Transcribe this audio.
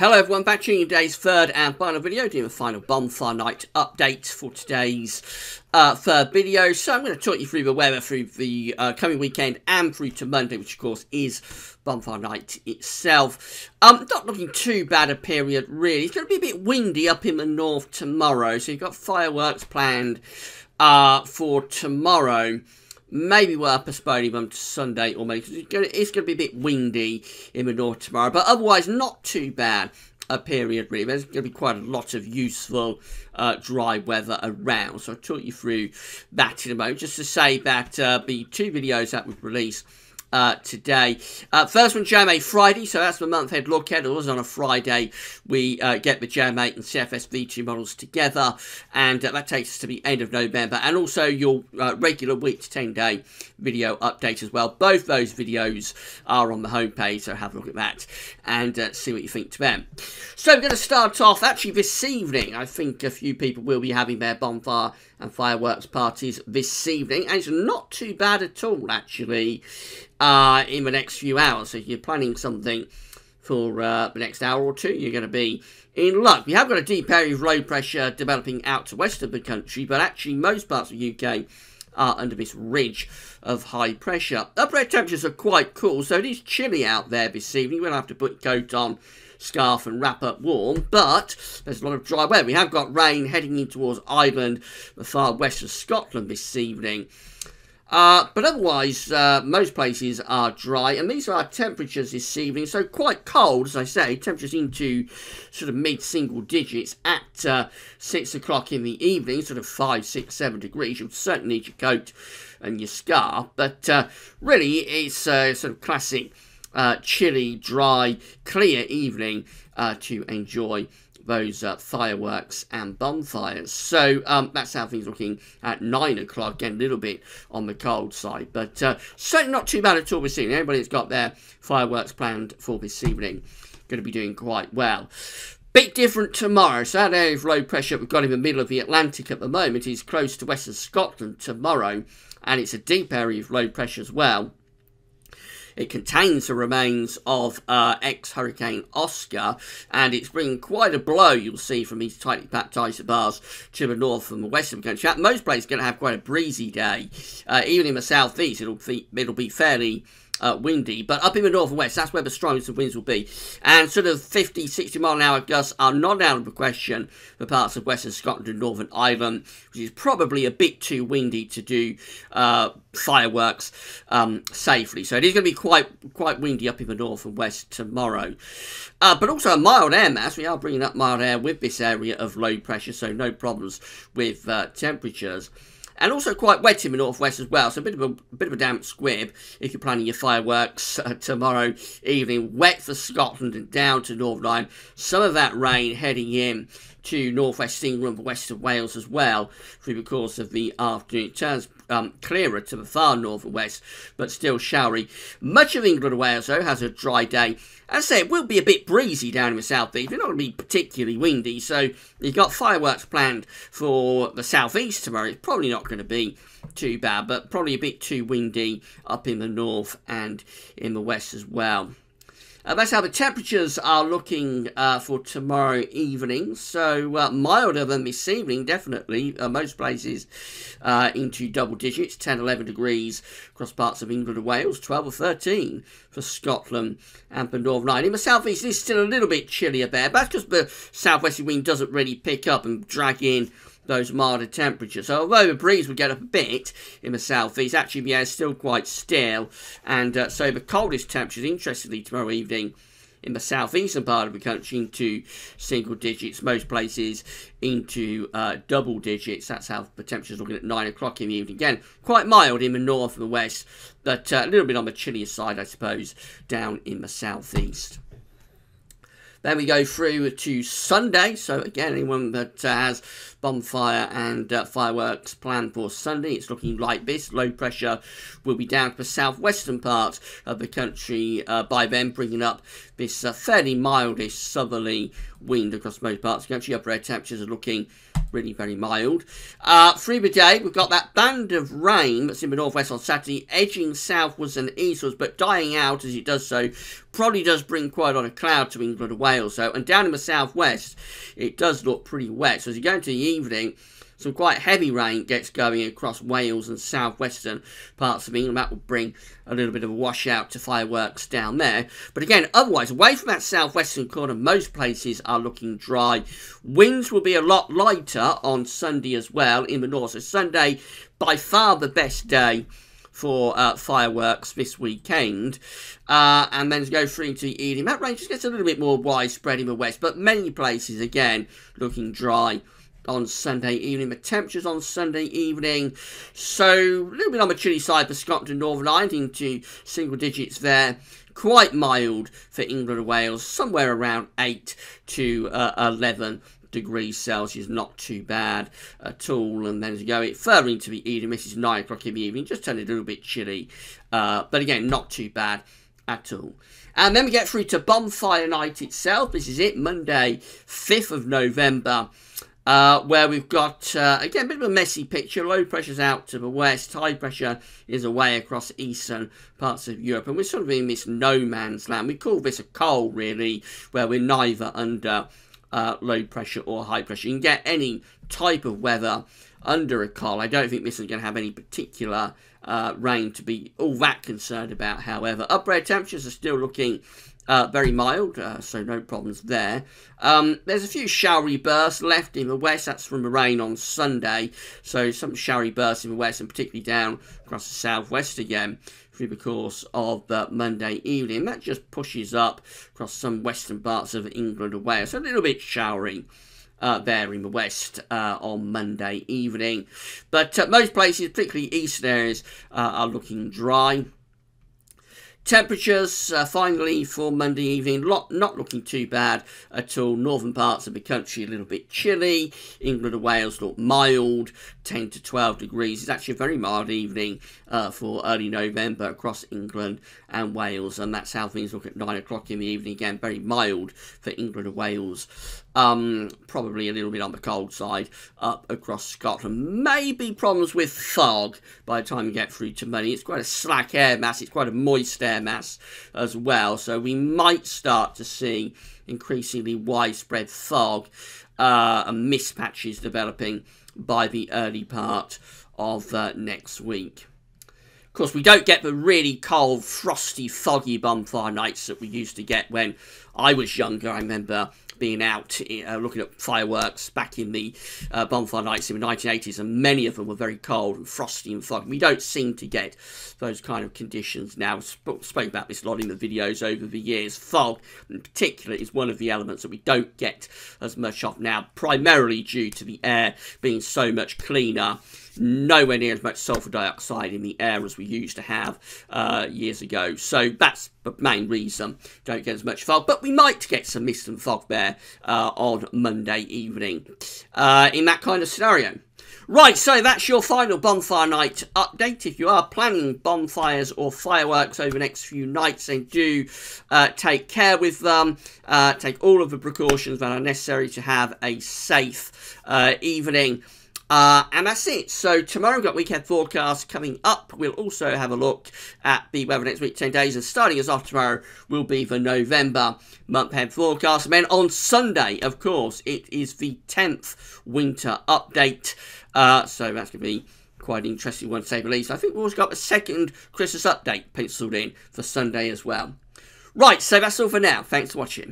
Hello everyone, back to today's third and final video, doing a final Bonfire Night update for today's third video. So I'm going to talk you through the weather through the coming weekend and through to Monday, which of course is Bonfire Night itself. Not looking too bad a period really. It's going to be a bit windy up in the north tomorrow, so you've got fireworks planned for tomorrow. Maybe we're postponing them to Sunday or maybe it's going to be a bit windy in the north tomorrow, but otherwise not too bad a period really. There's going to be quite a lot of useful dry weather around, so I'll talk you through that in a moment. Just to say that the two videos that we've released today. First one, JMA Friday, so that's the month ahead look at. It was on a Friday. We get the JMA and CFS V2 models together, and that takes us to the end of November. And also your regular week to 10-day video update as well. Both those videos are on the homepage, so have a look at that and see what you think to them. So we're going to start off actually this evening. I think a few people will be having their bonfire and fireworks parties this evening, and it's not too bad at all actually in the next few hours. So if you're planning something for the next hour or two, you're going to be in luck. We have got a deep area of low pressure developing out to west of the country, but actually most parts of the UK are under this ridge of high pressure. Upper air temperatures are quite cool, so it is chilly out there this evening. We'll have to put coat on, scarf and wrap up warm, but there's a lot of dry weather. We have got rain heading in towards Ireland, the far west of Scotland this evening. But otherwise, most places are dry, and these are our temperatures this evening, so quite cold, as I say, temperatures into sort of mid-single digits at 6 o'clock in the evening, sort of 5, 6, 7 degrees. You'll certainly need your coat and your scarf, but really it's sort of classic chilly, dry, clear evening to enjoy those fireworks and bonfires. So that's how things are looking at 9 o'clock. Again, a little bit on the cold side, but certainly not too bad at all this evening. Everybody that's got their fireworks planned for this evening going to be doing quite well. Bit different tomorrow. So that area of low pressure we've got in the middle of the Atlantic at the moment is close to western Scotland tomorrow, and it's a deep area of low pressure as well. It contains the remains of ex-Hurricane Oscar, and it's bringing quite a blow, you'll see, from these tightly packed isobars to the north and the west of the country. Most places are going to have quite a breezy day. Even in the southeast, it'll be fairly windy, but up in the north and west, that's where the strongest of winds will be. And sort of 50, 60 mile an hour gusts are not out of the question for parts of western Scotland and Northern Ireland, which is probably a bit too windy to do fireworks safely. So it is going to be quite windy up in the north and west tomorrow. But also a mild air mass. We are bringing up mild air with this area of low pressure, so no problems with temperatures. And also quite wet in the northwest as well, so a bit of a damp squib if you're planning your fireworks tomorrow evening. Wet for Scotland and down to Northern Ireland. Some of that rain heading in to northwest England, the west of Wales as well through the course of the afternoon. It turns clearer to the far north and west, but still showery. Much of England and Wales, though, has a dry day. As I say, it will be a bit breezy down in the southeast. It's not going to be particularly windy, so you've got fireworks planned for the southeast tomorrow. It's probably not going to be too bad, but probably a bit too windy up in the north and in the west as well. That's how the temperatures are looking for tomorrow evening. So milder than this evening, definitely. Most places into double digits, 10, 11 degrees across parts of England and Wales, 12 or 13 for Scotland and for Northern Ireland. In the southeast, it's still a little bit chillier there, but that's because the southwesterly wind doesn't really pick up and drag in those milder temperatures. So although the breeze will get up a bit in the southeast, actually the air is still quite still, and so the coldest temperatures, interestingly, tomorrow evening in the southeastern part of the country into single digits, most places into double digits. That's how the temperatures looking at 9 o'clock in the evening. Again, quite mild in the north and the west, but a little bit on the chillier side, I suppose, down in the southeast. Then we go through to Sunday. So again, anyone that has bonfire and fireworks planned for Sunday. It's looking like this. Low pressure will be down to the southwestern part of the country by then, bringing up this fairly mildish southerly wind across most parts of the country. Upper air temperatures are looking really very mild. Through the day, we've got that band of rain that's in the northwest on Saturday, edging southwards and eastwards, but dying out as it does so. Probably does bring quite a lot of cloud to England and Wales, though. And down in the southwest, it does look pretty wet. So as you go into the evening, some quite heavy rain gets going across Wales and southwestern parts of England. That will bring a little bit of a washout to fireworks down there. But again, otherwise, away from that southwestern corner, most places are looking dry. Winds will be a lot lighter on Sunday as well in the north. So Sunday, by far the best day for fireworks this weekend. And then to go through into the evening, that rain just gets a little bit more widespread in the west. But many places, again, looking dry on Sunday evening. The temperatures on Sunday evening, so a little bit on the chilly side for Scotland and Northern Ireland, into single digits there. Quite mild for England and Wales, somewhere around 8 to 11 degrees Celsius, not too bad at all. And then as you go further into the evening, this is 9 o'clock in the evening, just turning a little bit chilly, but again, not too bad at all. And then we get through to Bonfire Night itself. This is it, Monday, 5th of November. Where we've got, again, a bit of a messy picture. Low pressure's out to the west. High pressure is away across eastern parts of Europe. And we're sort of in this no man's land. We call this a cold, really, where we're neither under low pressure or high pressure. You can get any type of weather under a cold. I don't think this is going to have any particular rain to be all that concerned about, however. Upper air temperatures are still looking very mild, so no problems there. There's a few showery bursts left in the west. That's from the rain on Sunday. So some showery bursts in the west, and particularly down across the southwest again through the course of Monday evening. That just pushes up across some western parts of England and Wales. So a little bit showery there in the west on Monday evening. But most places, particularly eastern areas, are looking dry. Temperatures, finally, for Monday evening, not looking too bad at all. Northern parts of the country a little bit chilly. England and Wales look mild, 10 to 12 degrees. It's actually a very mild evening for early November across England and Wales. And that's how things look at 9 o'clock in the evening. Again, very mild for England and Wales. Probably a little bit on the cold side up across Scotland. Maybe problems with fog by the time you get through to Monday. It's quite a slack air mass. It's quite a moist air mass as well. So we might start to see increasingly widespread fog and mist patches developing by the early part of next week. Of course, we don't get the really cold, frosty, foggy bonfire nights that we used to get when I was younger. I remember being out looking at fireworks back in the bonfire nights in the 1980s, and many of them were very cold and frosty and foggy. We don't seem to get those kind of conditions now. Spoke about this a lot in the videos over the years. Fog, in particular, is one of the elements that we don't get as much of now, primarily due to the air being so much cleaner. Nowhere near as much sulfur dioxide in the air as we used to have years ago. So that's the main reason don't get as much fog. But we might get some mist and fog there on Monday evening in that kind of scenario. Right, so that's your final Bonfire Night update. If you are planning bonfires or fireworks over the next few nights, then do take care with them. Take all of the precautions that are necessary to have a safe evening. And that's it. So tomorrow we've got weekend forecast coming up. We'll also have a look at the weather next week, 10 days. And starting us off tomorrow will be the November month-end forecast. And then on Sunday, of course, it is the 10th winter update. So that's going to be quite an interesting one to say the least. I think we've also got a second Christmas update penciled in for Sunday as well. Right, so that's all for now. Thanks for watching.